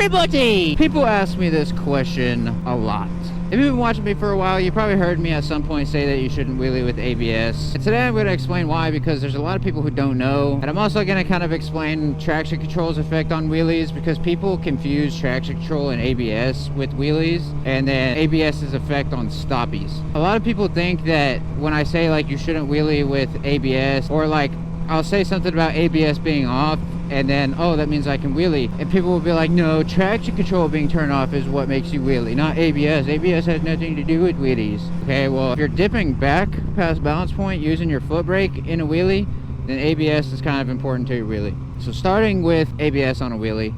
everybody! People ask me this question a lot. If you've been watching me for a while, you probably heard me at some point say that you shouldn't wheelie with ABS. And today I'm going to explain why, because there's a lot of people who don't know. And I'm also going to kind of explain traction control's effect on wheelies, because people confuse traction control and ABS with wheelies, and then ABS's effect on stoppies. A lot of people think that when I say like you shouldn't wheelie with ABS, or like I'll say something about ABS being off, and then, oh, that means I can wheelie. And people will be like, no, traction control being turned off is what makes you wheelie, not ABS. ABS has nothing to do with wheelies. Okay, well, if you're dipping back past balance point using your foot brake in a wheelie, then ABS is kind of important to your wheelie. So starting with ABS on a wheelie,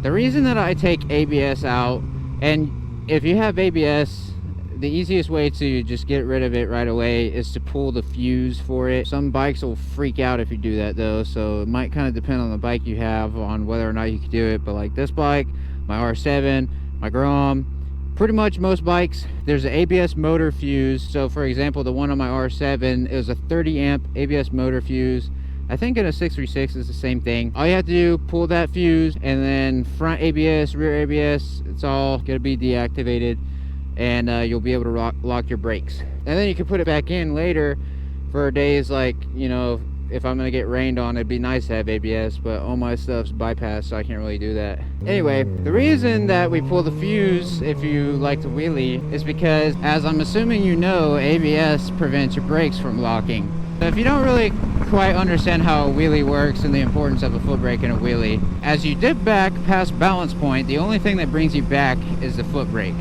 the reason that I take ABS out, and if you have ABS, the easiest way to just get rid of it right away is to pull the fuse for it. Some bikes will freak out if you do that though, so it might kind of depend on the bike you have on whether or not you can do it. But like this bike, my R7, my Grom, pretty much most bikes, there's an ABS motor fuse. So for example, the one on my R7 is a 30 amp ABS motor fuse. I think in a 636 is the same thing. All you have to do, pull that fuse, and then front ABS, rear ABS, it's all gonna be deactivated, and you'll be able to lock your brakes. And then you can put it back in later for days like, you know, if I'm gonna get rained on, it'd be nice to have ABS, but all my stuff's bypassed, so I can't really do that. Anyway, the reason that we pull the fuse if you like to wheelie is because, as I'm assuming you know, ABS prevents your brakes from locking. So if you don't really quite understand how a wheelie works and the importance of a foot brake in a wheelie, as you dip back past balance point, the only thing that brings you back is the foot brake.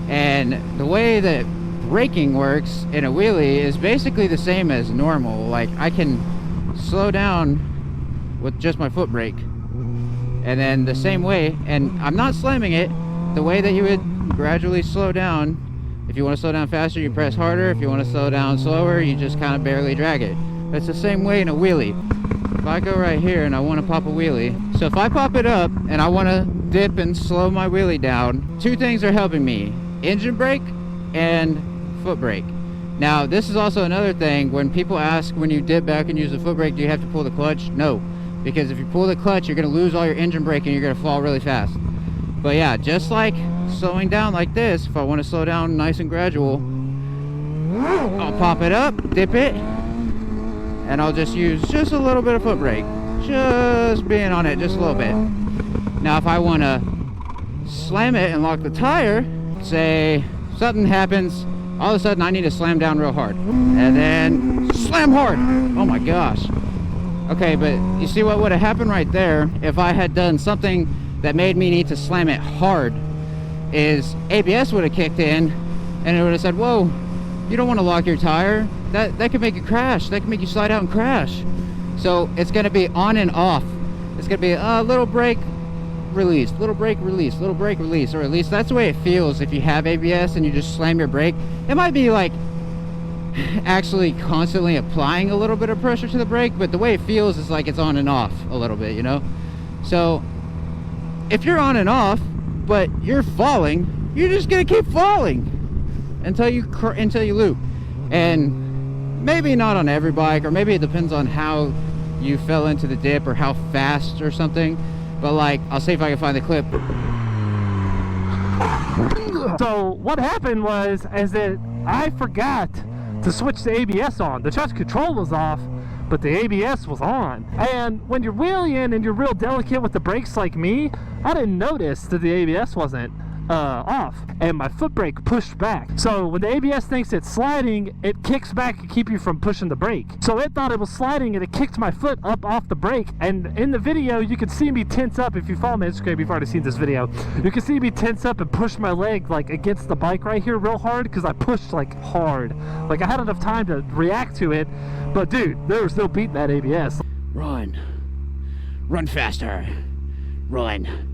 And the way that braking works in a wheelie is basically the same as normal. Like, I can slow down with just my foot brake, and then the same way, and I'm not slamming it, the way that you would gradually slow down. If you want to slow down faster, you press harder. If you want to slow down slower, you just kind of barely drag it. It's the same way in a wheelie. If I go right here and I want to pop a wheelie, so if I pop it up and I want to dip and slow my wheelie down, two things are helping me: engine brake and foot brake. Now this is also another thing. When people ask, when you dip back and use the foot brake, do you have to pull the clutch? No, because if you pull the clutch, you're going to lose all your engine brake and you're going to fall really fast. But yeah, just like slowing down like this, if I want to slow down nice and gradual, I'll pop it up, dip it, and I'll just use just a little bit of foot brake, just being on it just a little bit. Now if I want to slam it and lock the tire, say something happens, all of a sudden I need to slam down real hard, and then slam hard. Oh my gosh. Okay, but you see what would have happened right there if I had done something that made me need to slam it hard is ABS would have kicked in and it would have said, whoa, you don't want to lock your tire. That could make you crash. That could make you slide out and crash. So it's going to be on and off. It's going to be a little brake, release, little brake, release, little brake, release, or at least that's the way it feels if you have ABS and you just slam your brake. It might be like actually constantly applying a little bit of pressure to the brake, but the way it feels is like it's on and off a little bit, you know? So if you're on and off, but you're falling, you're just gonna keep falling until you loop. And maybe not on every bike, or maybe it depends on how you fell into the dip or how fast or something. But like, I'll see if I can find the clip. So what happened was that I forgot to switch the ABS on. The traction control was off, but the ABS was on. And when you're wheeling and you're real delicate with the brakes like me, I didn't notice that the ABS wasn't off, and my foot brake pushed back. So when the ABS thinks it's sliding, it kicks back to keep you from pushing the brake. So it thought it was sliding and it kicked my foot up off the brake. And in the video you can see me tense up. If you follow my Instagram, you've already seen this video. You can see me tense up and push my leg like against the bike right here real hard, because I pushed like hard. Like I had enough time to react to it, but dude, there was no beating that ABS. Run faster, run.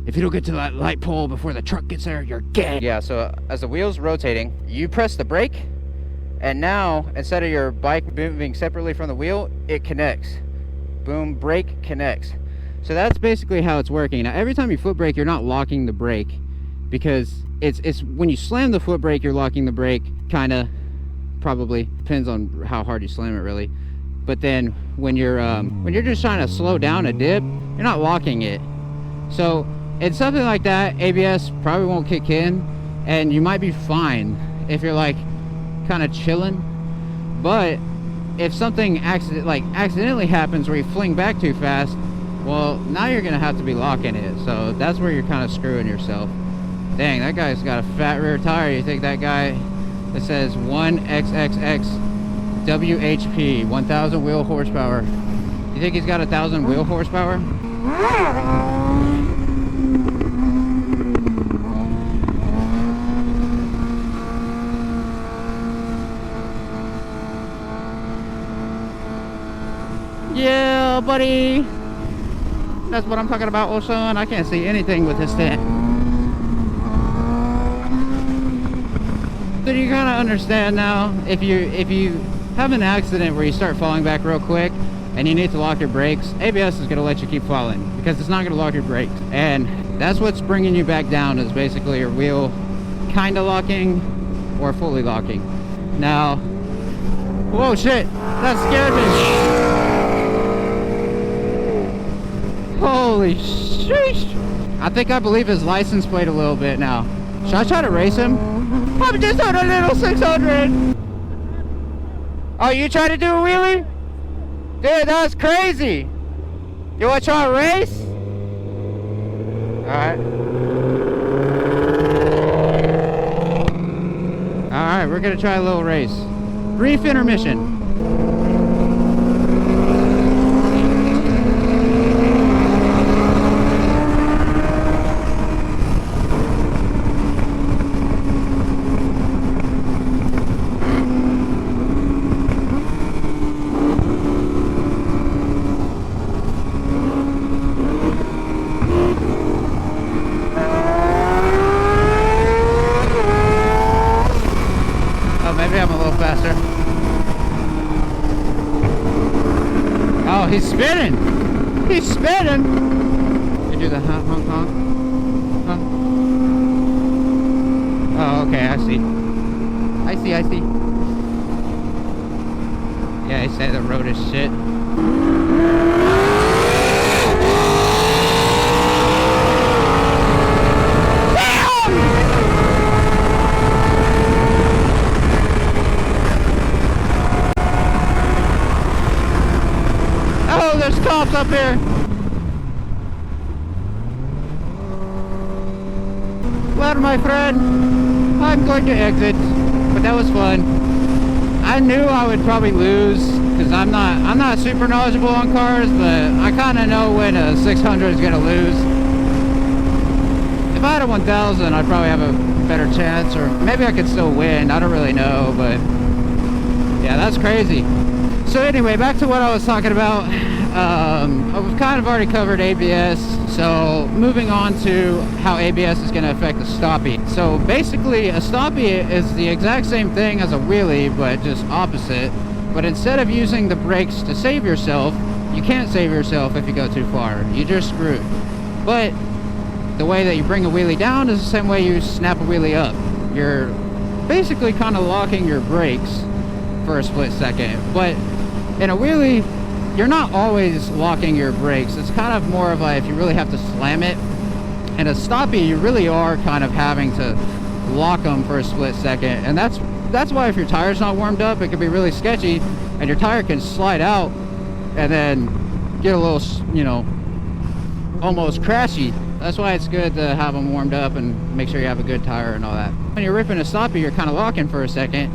If you don't get to that light pole before the truck gets there, you're dead. Yeah, so as the wheel's rotating, you press the brake, and now, instead of your bike moving separately from the wheel, it connects. Boom, brake connects. So that's basically how it's working. Now, every time you foot brake, you're not locking the brake, because it's when you slam the foot brake, you're locking the brake, kinda, probably. Depends on how hard you slam it, really. But then, when you're just trying to slow down a dip, you're not locking it. So in something like that, ABS probably won't kick in, and you might be fine if you're like kind of chilling. But if something accidentally happens where you fling back too fast, well, now you're gonna have to be locking it. So that's where you're kind of screwing yourself. Dang, that guy's got a fat rear tire. You think that guy that says 1XXX WHP, 1000 wheel horsepower, you think he's got 1000 wheel horsepower? Yeah, buddy. That's what I'm talking about, oh son. I can't see anything with this tent. So you kind of understand now, if you have an accident where you start falling back real quick and you need to lock your brakes, ABS is going to let you keep falling because it's not going to lock your brakes. And that's what's bringing you back down, is basically your wheel kind of locking or fully locking. Now, whoa, shit, that scared me. Holy sheesh. I think I believe his license plate a little bit now. Should I try to race him? I'm just on a little 600. Oh, you trying to do a wheelie? Dude, that was crazy. You want to try a race? Alright. Alright, we're going to try a little race. Brief intermission. Maybe I'm a little faster. Oh, he's spinning! He's spinning! You do the honk, honk, honk. Huh? Oh, okay, I see. I see. Yeah, he said the road is shit. Oh, there's cops up here. Well, my friend, I'm going to exit, but that was fun. I knew I would probably lose because I'm not super knowledgeable on cars, but I kind of know when a 600 is going to lose. If I had a 1000, I'd probably have a better chance, or maybe I could still win. I don't really know, but yeah, that's crazy. So anyway, back to what I was talking about. We've kind of already covered ABS, so moving on to how ABS is going to affect the stoppie. So basically, a stoppie is the exact same thing as a wheelie, but just opposite. But instead of using the brakes to save yourself, you can't save yourself if you go too far. You're just screwed. But the way that you bring a wheelie down is the same way you snap a wheelie up. You're basically kind of locking your brakes for a split second. But in a wheelie, you're not always locking your brakes. It's kind of more of like if you really have to slam it. And a stoppie, you really are kind of having to lock them for a split second. And that's why if your tire's not warmed up, it can be really sketchy, and your tire can slide out and then get a little, you know, almost crashy. That's why it's good to have them warmed up and make sure you have a good tire and all that. When you're ripping a stoppie, you're kind of locking for a second.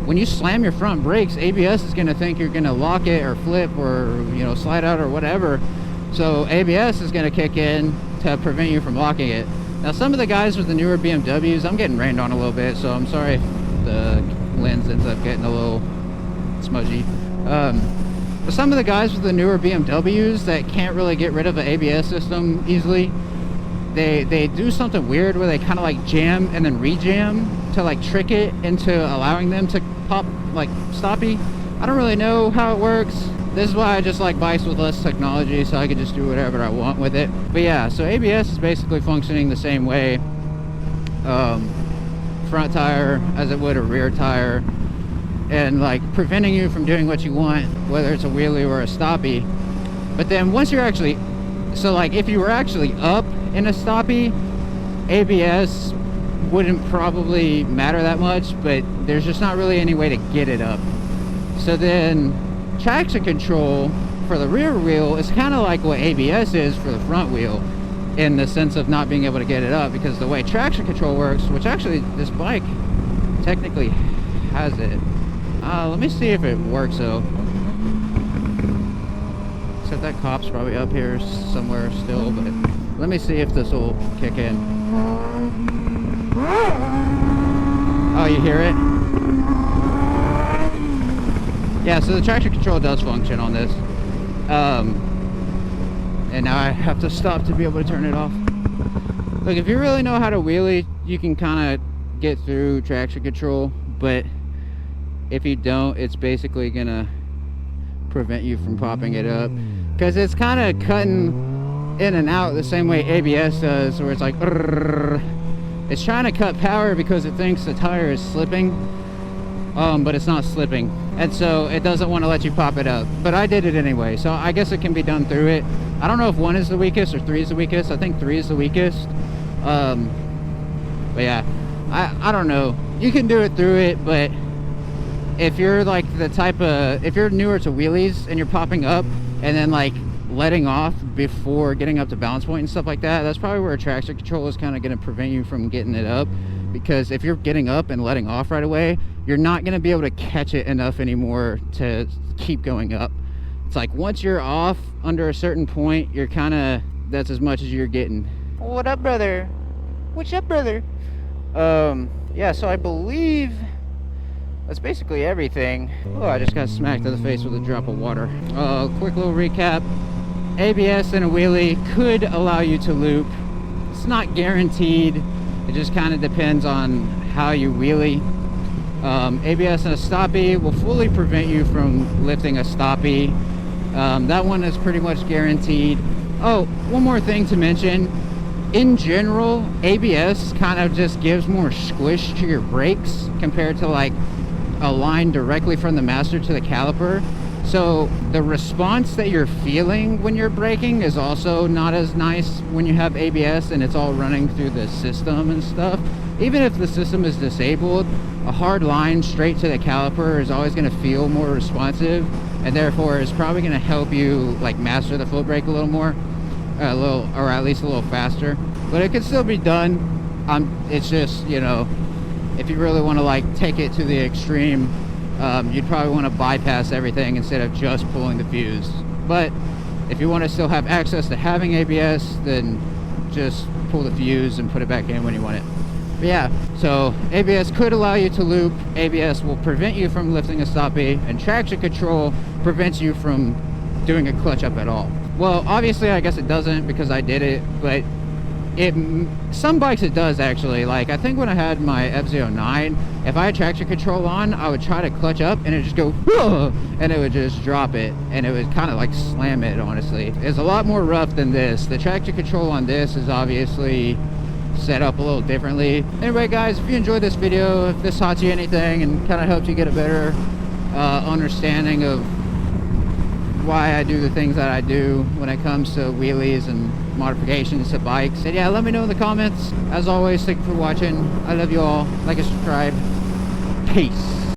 When you slam your front brakes, ABS is going to think you're going to lock it or flip or, you know, slide out or whatever. So ABS is going to kick in to prevent you from locking it. Now, some of the guys with the newer BMWs, I'm getting rained on a little bit, so I'm sorry if the lens ends up getting a little smudgy. But some of the guys with the newer BMWs that can't really get rid of the ABS system easily, they do something weird where they kind of like jam and then re-jam to like trick it into allowing them to pop like stoppie. I don't really know how it works. This is why I just like bikes with less technology, so I can just do whatever I want with it. But yeah, so ABS is basically functioning the same way, front tire as it would a rear tire, and like preventing you from doing what you want, whether it's a wheelie or a stoppie. But then once you're actually So like if you were actually up in a stoppie, ABS wouldn't probably matter that much, but there's just not really any way to get it up. So then traction control for the rear wheel is kind of like what ABS is for the front wheel, in the sense of not being able to get it up, because the way traction control works, which actually this bike technically has it. Let me see if it works though. Except that cop's probably up here somewhere still, but let me see if this will kick in. Oh, you hear it? Yeah, so the traction control does function on this. And now I have to stop to be able to turn it off. Look, if you really know how to wheelie, you can kind of get through traction control, but if you don't, it's basically gonna prevent you from popping it up, because it's kind of cutting in and out the same way ABS does, where it's like it's trying to cut power because it thinks the tire is slipping, but it's not slipping, and so it doesn't want to let you pop it up. But I did it anyway, so I guess it can be done through it. I don't know if 1 is the weakest or 3 is the weakest. I think 3 is the weakest. But yeah, I don't know. You can do it through it, but if you're like the type of, if you're newer to wheelies and you're popping up and then like letting off before getting up to balance point and stuff like that, that's probably where traction control is kind of going to prevent you from getting it up. Because if you're getting up and letting off right away, you're not going to be able to catch it enough anymore to keep going up. It's like once you're off under a certain point, you're kind of, that's as much as you're getting. What up, brother? What's up, brother? Yeah, so I believe that's basically everything. Oh, I just got smacked in the face with a drop of water. Quick little recap. ABS in a wheelie could allow you to loop. It's not guaranteed. It just kind of depends on how you wheelie. ABS in a stoppie will fully prevent you from lifting a stoppie. That one is pretty much guaranteed. Oh, one more thing to mention. In general, ABS kind of just gives more squish to your brakes compared to like a line directly from the master to the caliper. So the response that you're feeling when you're braking is also not as nice when you have ABS and it's all running through the system and stuff. Even if the system is disabled, a hard line straight to the caliper is always going to feel more responsive, and therefore is probably going to help you like master the foot brake a little more, or at least a little faster. But it can still be done. It's just, you know, if you really want to like take it to the extreme, you'd probably want to bypass everything instead of just pulling the fuse. But if you want to still have access to having ABS, then just pull the fuse and put it back in when you want it. But yeah, so ABS could allow you to loop. ABS will prevent you from lifting a stoppie, and traction control prevents you from doing a clutch up at all. Well, obviously I guess it doesn't because I did it, but some bikes it does actually. Like I think when I had my F09, if I had traction control on, I would try to clutch up and it would just go whoa, and it would just drop it, and it would kind of like slam it. Honestly, it's a lot more rough than this. The traction control on this is obviously set up a little differently. Anyway guys, if you enjoyed this video, if this taught you anything and kind of helped you get a better understanding of why I do the things that I do when it comes to wheelies and modifications to bikes, and yeah, let me know in the comments. As always, thank you for watching. I love you all. Like and subscribe. Peace.